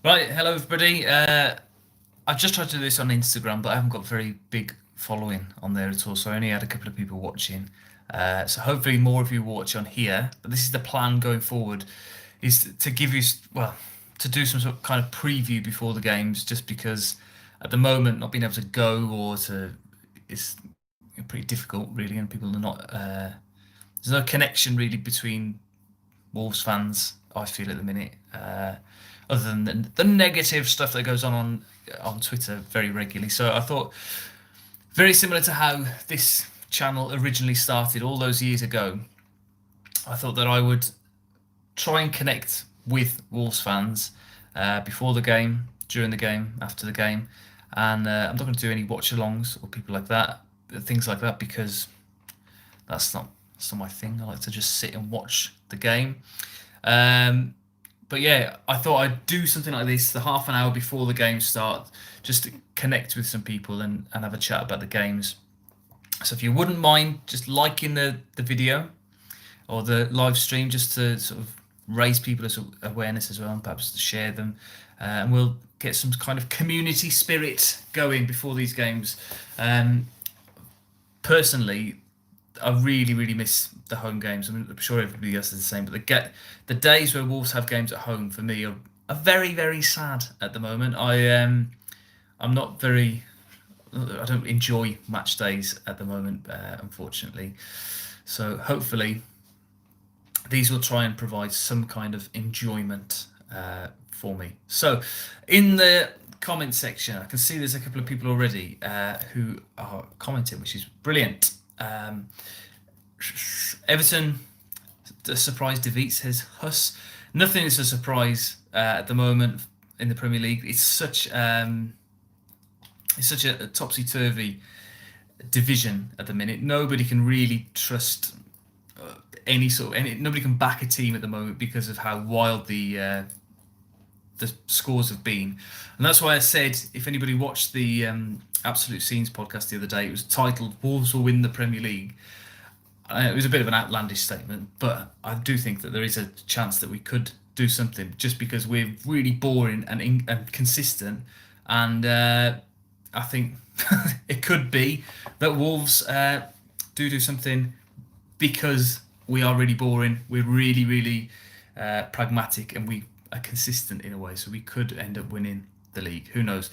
Right, hello everybody. I've just tried to do this on Instagram, but I haven't got a very big following on there at all. So I only had a couple of people watching. So hopefully more of you watch on here. But this is the plan going forward, is to give you, well, to do some sort of kind of preview before the games, just because at the moment not being able to go or to is pretty difficult really, and people are not. There's no connection really between Wolves fans, I feel at the minute, other than the negative stuff that goes on Twitter very regularly. So I thought, very similar to how this channel originally started all those years ago, I thought that I would try and connect with Wolves fans before the game, during the game, after the game, and I'm not going to do any watch-alongs or people like that, things like that, because that's not my thing. I like to just sit and watch the game. But yeah, I thought I'd do something like this, the half an hour before the game start, just to connect with some people and have a chat about the games. So if you wouldn't mind just liking the video or the live stream, just to sort of raise people's awareness as well, and perhaps to share them, and we'll get some kind of community spirit going before these games. Personally, I really, really miss the home games. I'm sure everybody else is the same, but the days where Wolves have games at home for me are very, very sad at the moment. I'm not very. I don't enjoy match days at the moment, unfortunately. So hopefully, these will try and provide some kind of enjoyment for me. So, in the comment section, I can see there's a couple of people already who are commenting, which is brilliant. Everton, the surprise defeat, says Huss. Nothing is a surprise at the moment in the Premier League. It's such a topsy-turvy division at the minute. Nobody can really trust nobody can back a team at the moment because of how wild the scores have been. And that's why I said, if anybody watched the Absolute Scenes podcast the other day, it was titled "Wolves will win the Premier League." It was a bit of an outlandish statement, but I do think that there is a chance that we could do something, just because we're really boring and consistent. And I think it could be that Wolves do something, because we are really boring. We're really, really pragmatic, and we are consistent in a way. So we could end up winning the league. Who knows?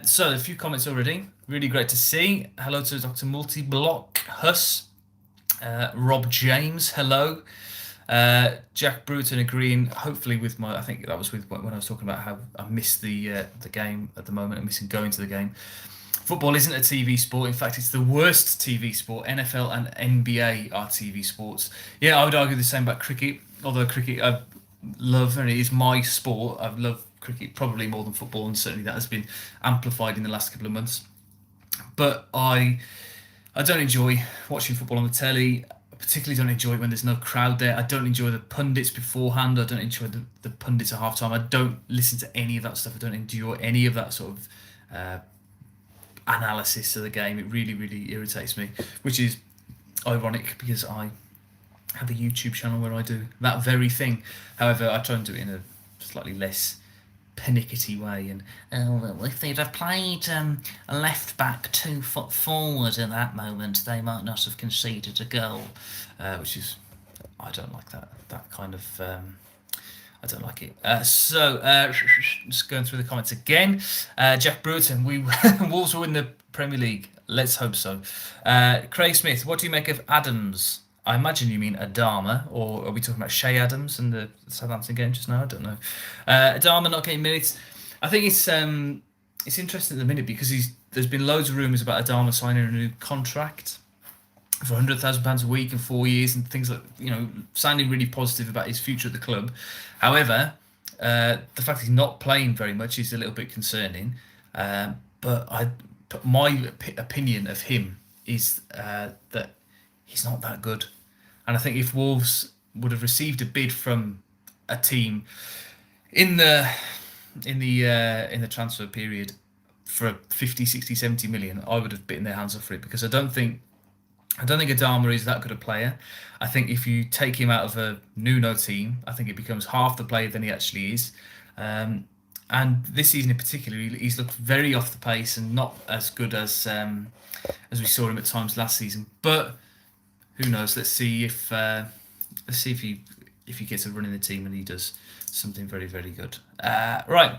So a few comments already. Really great to see. Hello to Dr. Multi-Block, Huss, Rob James. Hello. Jack Bruton agreeing, hopefully with my. I think that was with when I was talking about how I miss the game at the moment. I'm missing going to the game. Football isn't a TV sport. In fact, it's the worst TV sport. NFL and NBA are TV sports. Yeah, I would argue the same about cricket. Although cricket I love, and it is my sport. I've loved cricket probably more than football, and certainly that has been amplified in the last couple of months. But I don't enjoy watching football on the telly. I particularly don't enjoy it when there's no crowd there. I don't enjoy the pundits beforehand. I don't enjoy the pundits at halftime. I don't listen to any of that stuff. I don't endure any of that sort of analysis of the game. It really, really irritates me, which is ironic because I have a YouTube channel where I do that very thing. However, I try and do it in a slightly less pernickety way, and if they'd have played a left back 2 foot forward at that moment, they might not have conceded a goal, which is, I don't like that kind of I don't like it. Just going through the comments again. Jack Bruton, Wolves will win the Premier League. Let's hope so. Craig Smith, what do you make of Adams? I imagine you mean Adama, or are we talking about Shay Adams and the Southampton game just now? I don't know. Adama not getting minutes. I think it's interesting at the minute because there's been loads of rumours about Adama signing a new contract for £100,000 a week and 4 years and things like, sounding really positive about his future at the club. However, the fact he's not playing very much is a little bit concerning. But my opinion of him is that he's not that good. And I think if Wolves would have received a bid from a team in the transfer period for 50, 60, 70 million, I would have bitten their hands off for it, because I don't think Adama is that good a player. I think if you take him out of a Nuno team, I think it becomes half the player than he actually is. And this season in particular, he's looked very off the pace and not as good as we saw him at times last season. But who knows? Let's see if he gets a run in the team and he does something very, very good. Right.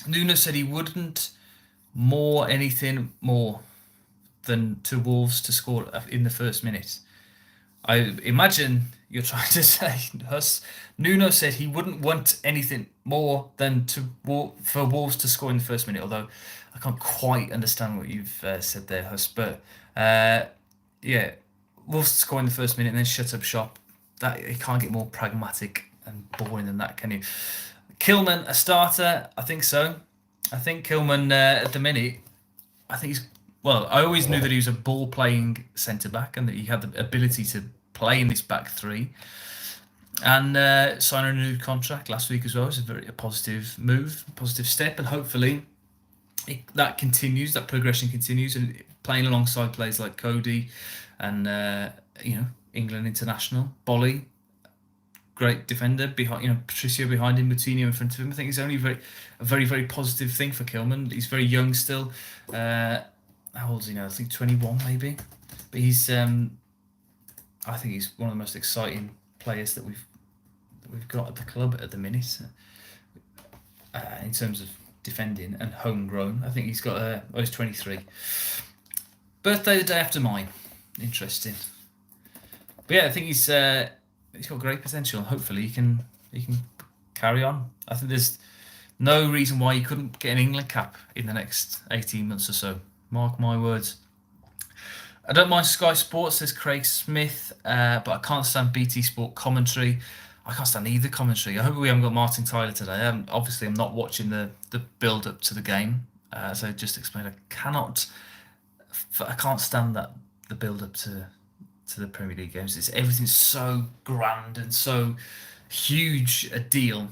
Nuno said he wouldn't anything more than to Wolves to score in the first minute. I imagine you're trying to say, Huss. Nuno said he wouldn't want anything more than for Wolves to score in the first minute. Although I can't quite understand what you've said there, Huss. But yeah, Wolves to score in the first minute and then shut up shop. That it can't get more pragmatic and boring than that, can you? Kilman a starter? I think so. I think Kilman at the minute. I think he's well. I always knew that he was a ball-playing centre back and that he had the ability to play in this back three. And sign a renewed contract last week as well. It's a positive move, positive step, and hopefully that continues. That progression continues, and playing alongside players like Cody and England international Bolly, great defender behind. Patricio behind him, Moutinho in front of him. I think it's only a very, very positive thing for Kilman. He's very young still. How old is he now? I think 21 maybe. But I think he's one of the most exciting players that we've got at the club at the minute. In terms of defending and homegrown, I think he's got. He's 23. Birthday the day after mine. Interesting. But yeah, I think he's got great potential. Hopefully, he can carry on. I think there's no reason why he couldn't get an England cap in the next 18 months or so. Mark my words. I don't mind Sky Sports, says Craig Smith, but I can't stand BT Sport commentary. I can't stand either commentary. I hope we haven't got Martin Tyler today. Obviously, I'm not watching the build up to the game. As I just explained, I can't stand the build up to the Premier League games. Everything's so grand and so huge a deal.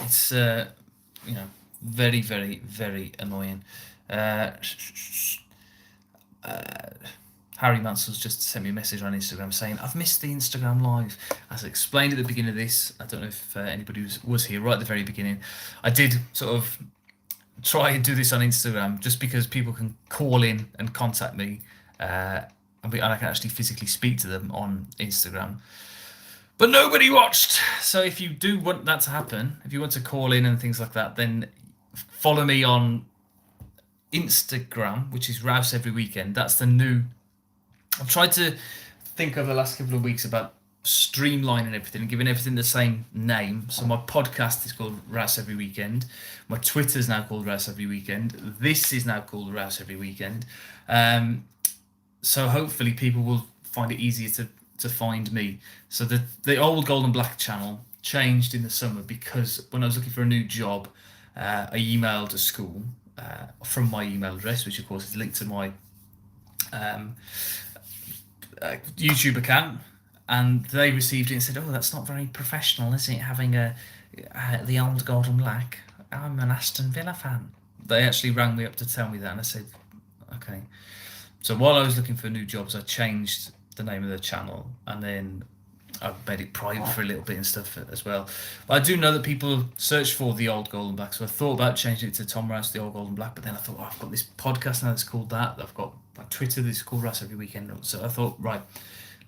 It's very, very, very annoying. Harry Mansell's just sent me a message on Instagram saying, I've missed the Instagram live. As I explained at the beginning of this, I don't know if anybody was here right at the very beginning. I did sort of try and do this on Instagram just because people can call in and contact me and I can actually physically speak to them on Instagram. But nobody watched. So if you do want that to happen, if you want to call in and things like that, then follow me on Instagram, which is Rouse Every Weekend. That's the new. I've tried to think over the last couple of weeks about streamlining everything and giving everything the same name. So my podcast is called Rouse Every Weekend. My Twitter is now called Rouse Every Weekend. This is now called Rouse Every Weekend. So hopefully people will find it easier to find me. So the old Gold and Black channel changed in the summer because when I was looking for a new job, I emailed a school from my email address, which of course is linked to my YouTube account, and they received it and said, "Oh, that's not very professional, is it? Having the old Gold and Black. I'm an Aston Villa fan." They actually rang me up to tell me that, and I said, "Okay." So while I was looking for new jobs, I changed the name of the channel, and then I made it private for a little bit and stuff as well. But I do know that people search for the old Gold and Black, so I thought about changing it to Tom Rouse, the old Gold and Black, but then I thought, I've got this podcast now that's called that. I've got my Twitter that's called Rouse Every Weekend. So I thought, right,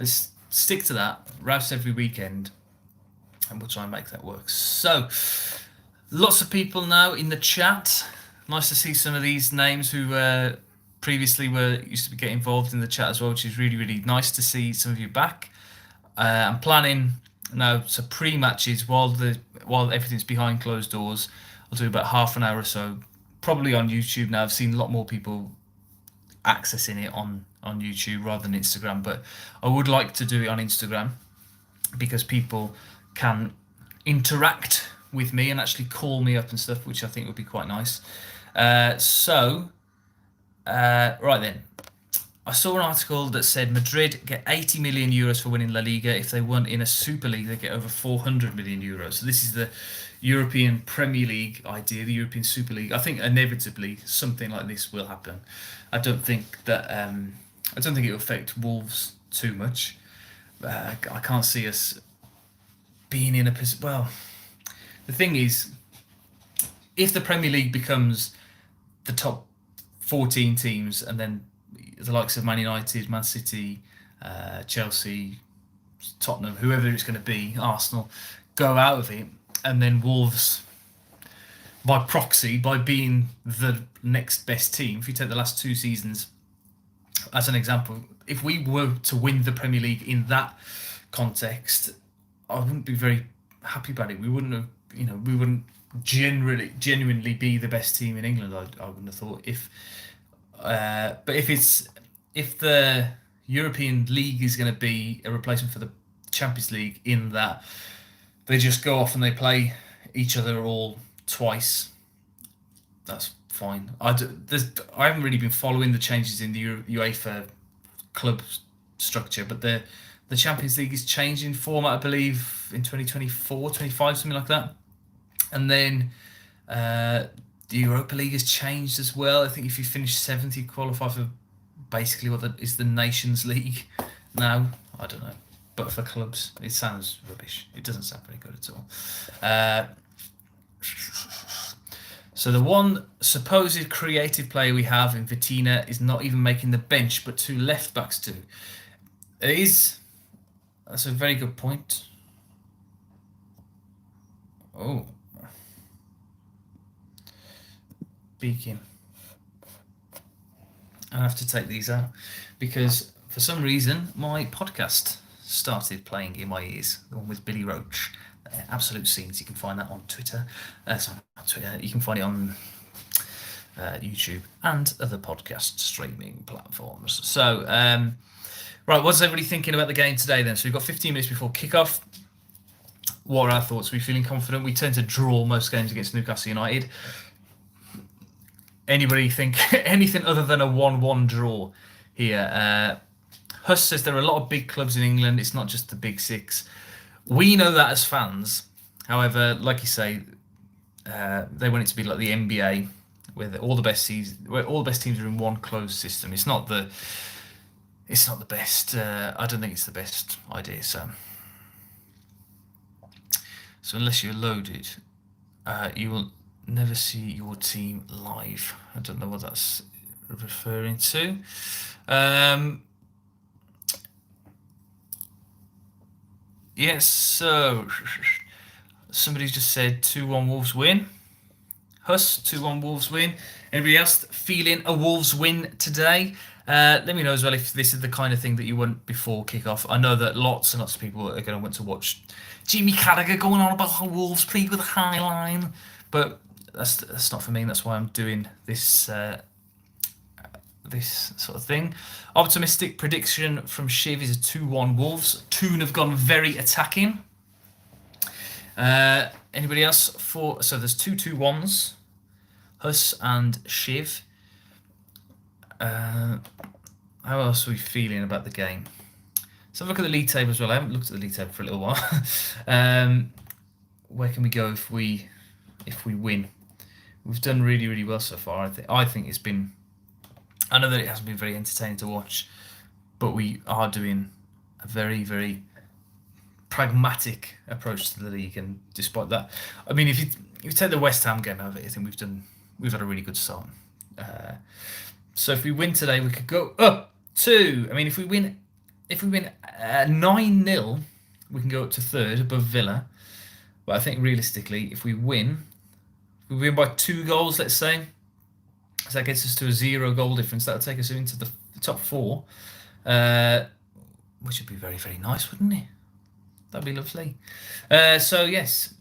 let's stick to that, Rouse Every Weekend, and we'll try and make that work. So, lots of people now in the chat. Nice to see some of these names who previously used to get involved in the chat as well, which is really, really nice to see some of you back. I'm planning now to pre-matches while everything's behind closed doors. I'll do about half an hour or so, probably on YouTube. Now I've seen a lot more people accessing it on YouTube rather than Instagram, but I would like to do it on Instagram because people can interact with me and actually call me up and stuff, which I think would be quite nice. Right then. I saw an article that said Madrid get 80 million euros for winning La Liga. If they won in a Super League, they get over 400 million euros. So this is the European Premier League idea, the European Super League. I think inevitably something like this will happen. I don't think it will affect Wolves too much. I can't see us being in a position. Well, the thing is, if the Premier League becomes the top 14 teams, and then the likes of Man United, Man City, Chelsea, Tottenham, whoever it's going to be, Arsenal, go out of it, and then Wolves, by proxy, by being the next best team, if you take the last 2 seasons as an example, if we were to win the Premier League in that context, I wouldn't be very happy about it. We wouldn't have, we wouldn't genuinely be the best team in England. I wouldn't have thought but if the European League is going to be a replacement for the Champions League, in that they just go off and they play each other all twice, that's fine. I haven't really been following the changes in the UEFA club structure, but the Champions League is changing format, I believe, in 2024, 25, something like that. And then the Europa League has changed as well. I think if you finish 7th, you qualify for basically what is the Nations League now. I don't know. But for clubs, it sounds rubbish. It doesn't sound very good at all. So the one supposed creative player we have in Vitina is not even making the bench, but 2 left backs do. That's a very good point. Oh. Speaking. I have to take these out because for some reason my podcast started playing in my ears. The one with Billy Roach. Absolute Scenes. You can find that on Twitter. Sorry, on Twitter. You can find it on YouTube and other podcast streaming platforms. So, right, what's everybody thinking about the game today then? So we've got 15 minutes before kickoff. What are our thoughts? Are we feeling confident? We tend to draw most games against Newcastle United. Anybody think anything other than a 1-1 draw here? Huss says there are a lot of big clubs in England. It's not just the big 6. We know that as fans. However, like you say, they want it to be like the NBA, where all the best teams are in one closed system. It's not the best. I don't think it's the best idea. So unless you're loaded, you will never see your team live. I don't know what that's referring to. Yes, so somebody's just said 2-1 Wolves win. Huss, 2-1 Wolves win. Anybody else feeling a Wolves win today? Let me know as well if this is the kind of thing that you want before kickoff. I know that lots and lots of people are going to want to watch Jimmy Carragher going on about how Wolves played with a high line, but that's not for me. That's why I'm doing this this sort of thing. Optimistic prediction from Shiv is a 2-1 Wolves. Toon have gone very attacking. Anybody else so there's 2-2-1s, Huss and Shiv. How else are we feeling about the game? So look at the league table as well. I haven't looked at the league table for a little while. Where can we go if we win? We've done really, really well so far. I think it's been. I know that it hasn't been very entertaining to watch, but we are doing a very, very pragmatic approach to the league. And despite that, I mean, if you take the West Ham game out of it, I think we've had a really good start. So if we win today, we could go up to. I mean, if we win 9-0, we can go up to 3rd above Villa. But I think realistically, if we win by 2 goals, let's say. So that gets us to a 0 goal difference. That'll take us into the top 4, which would be very, very nice, wouldn't it? That'd be lovely. So yes,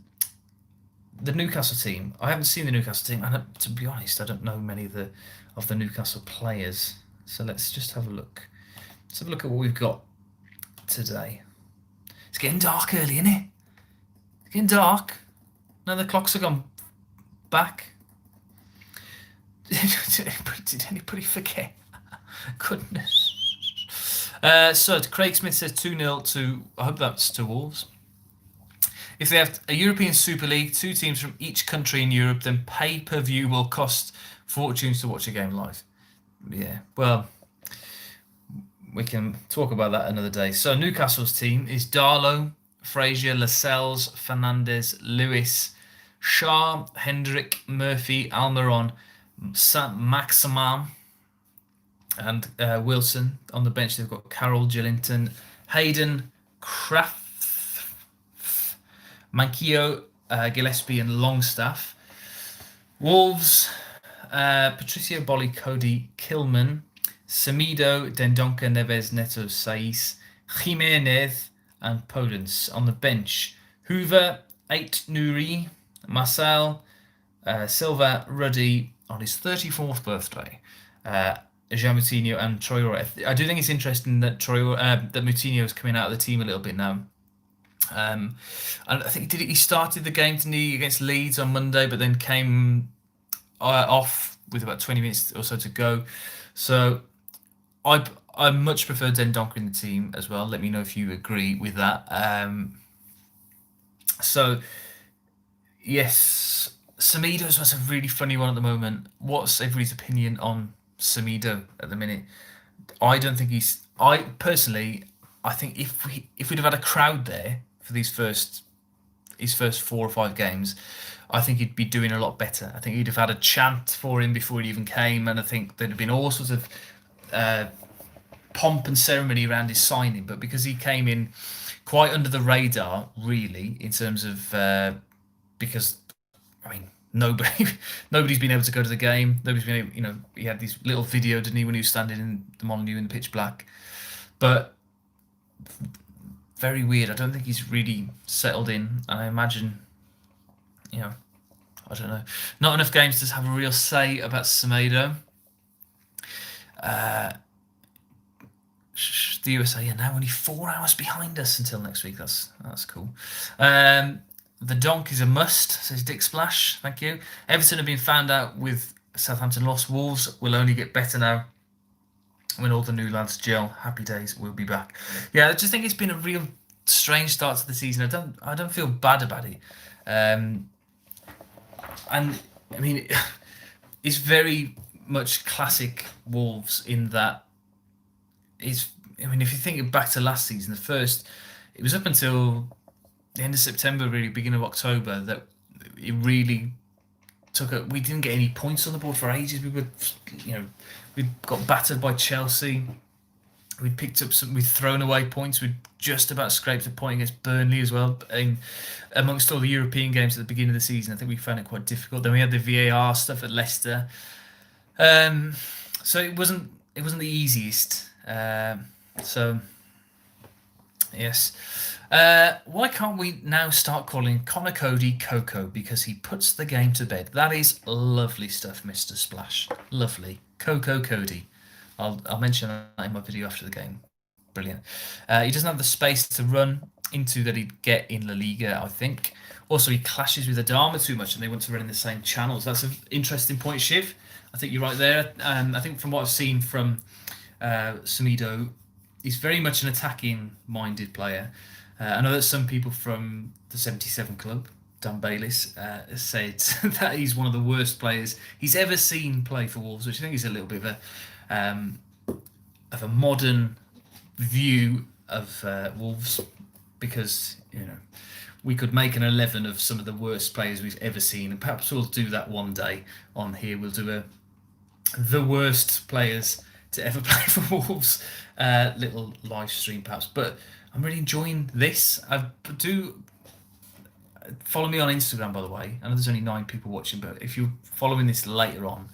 the Newcastle team. I haven't seen the Newcastle team, and to be honest, I don't know many of the Newcastle players. So let's just have a look. Let's have a look at what we've got today. It's getting dark early, isn't it? It's getting dark. Now the clocks have gone back. Did anybody forget? Goodness. So Craig Smith says 2-0 to. I hope that's to Wolves. If they have a European Super League, 2 teams from each country in Europe, then pay-per-view will cost fortunes to watch a game live. Yeah, well, we can talk about that another day. So Newcastle's team is Darlow, Frazier, Lascelles, Fernandez, Lewis, Shaw, Hendrick, Murphy, Almiron, Maximum, and Wilson. On the bench, they've got Carroll, Gillington, Hayden, Kraft, Manquillo, Gillespie, and Longstaff. Wolves, Patricio, Bolly, Cody, Kilman, Semedo, Dendonka, Neves, Neto, Saiz, Jimenez, and Podence. On the bench, Hoover, 8, Nuri, Marcel, Silva, Ruddy on his 34th birthday, Jean Moutinho, and Troy. I do think it's interesting that that Moutinho is coming out of the team a little bit now. And I think he started the game against Leeds on Monday, but then came off with about 20 minutes or so to go. So I much prefer Dendoncker in the team as well. Let me know if you agree with that. So yes, Semedo's was a really funny one at the moment. What's everybody's opinion on Semedo at the minute? I don't think he's. I personally, I think if we'd have had a crowd there for his first 4 or 5 games, I think he'd be doing a lot better. I think he'd have had a chant for him before he even came, and I think there'd have been all sorts of pomp and ceremony around his signing. But because he came in quite under the radar, really, in terms of because I mean nobody's been able to go to the game. Nobody's been able, he had this little video, didn't he, when he was standing in the Molineux in the pitch black, but very weird. I don't think he's really settled in, and I imagine, I don't know, not enough games to have a real say about Semedo. The USA are now only 4 hours behind us until next week. That's cool. The donk is a must, says Dick Splash. Thank you. Everton have been found out with Southampton loss. Wolves will only get better now when all the new lads gel. Happy days. We'll be back. Yeah, I just think it's been a real strange start to the season. I don't feel bad about it. And I mean, it's very much classic Wolves in that if you think back to last season, it was up until the end of September, really beginning of October, that it really we didn't get any points on the board for ages. We got battered by Chelsea. We'd thrown away points. We'd just about scraped a point against Burnley as well. And amongst all the European games at the beginning of the season, I think we found it quite difficult. Then we had the VAR stuff at Leicester. So it wasn't the easiest. So yes. Why can't we now start calling Connor Cody Coco, because he puts the game to bed? That is lovely stuff, Mr. Splash. Lovely. Coco Cody. I'll mention that in my video after the game. Brilliant. He doesn't have the space to run into that he'd get in La Liga, I think. Also, he clashes with Adama too much, and they want to run in the same channels. That's an interesting point, Shiv. I think you're right there. I think from what I've seen from Semedo, he's very much an attacking-minded player. I know that some people from the 77 Club, Dan Bayliss, said that he's one of the worst players he's ever seen play for Wolves, which I think is a little bit of a modern view of Wolves, because we could make an 11 of some of the worst players we've ever seen, and perhaps we'll do that one day on here. We'll do the worst players to ever play for Wolves little live stream perhaps. But I'm really enjoying this. I do follow me on Instagram, by the way. I know there's only 9 people watching, but if you're following this later on,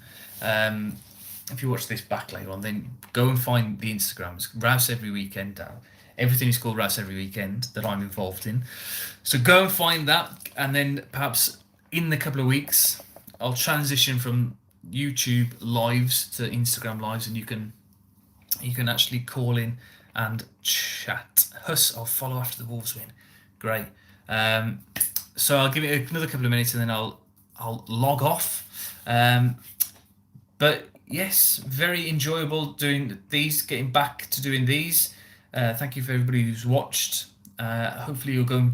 if you watch this back later on, then go and find the Instagrams. Rouse Every Weekend down. Everything is called Rouse Every Weekend that I'm involved in. So go and find that, and then perhaps in a couple of weeks, I'll transition from YouTube lives to Instagram lives, and you can actually call in and chat. Huss, I'll follow after the Wolves win. Great. So I'll give it another couple of minutes, and then I'll log off. But yes, very enjoyable doing these, getting back to doing these. Thank you for everybody who's watched. Hopefully you'll go and,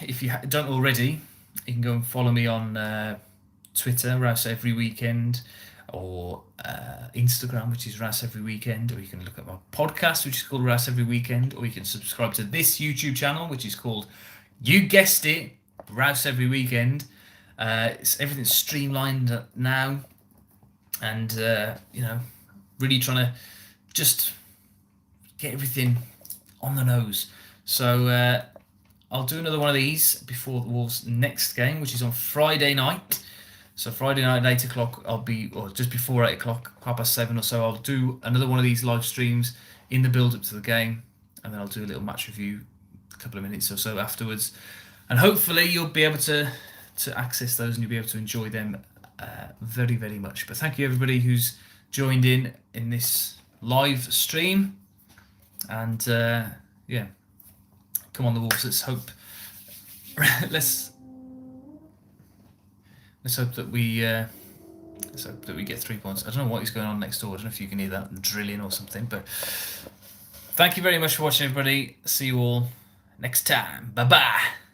if you don't already, you can go and follow me on Twitter, Rouse Every Weekend, or Instagram, which is Rouse Every Weekend, or you can look at my podcast, which is called Rouse Every Weekend, or you can subscribe to this YouTube channel, which is called, you guessed it, rouse every weekend. Everything's streamlined now, and really trying to just get everything on the nose. So I'll do another one of these before the Wolves' next game, which is on Friday night. So Friday night at 8 o'clock, or just before 8 o'clock, 7:30 or so, I'll do another one of these live streams in the build-up to the game, and then I'll do a little match review a couple of minutes or so afterwards. And hopefully you'll be able to access those, and you'll be able to enjoy them very, very much. But thank you everybody who's joined in this live stream. And yeah, come on the Wolves. Let's hope that we get 3 points. I don't know what is going on next door. I don't know if you can hear that drilling or something. But thank you very much for watching, everybody. See you all next time. Bye bye.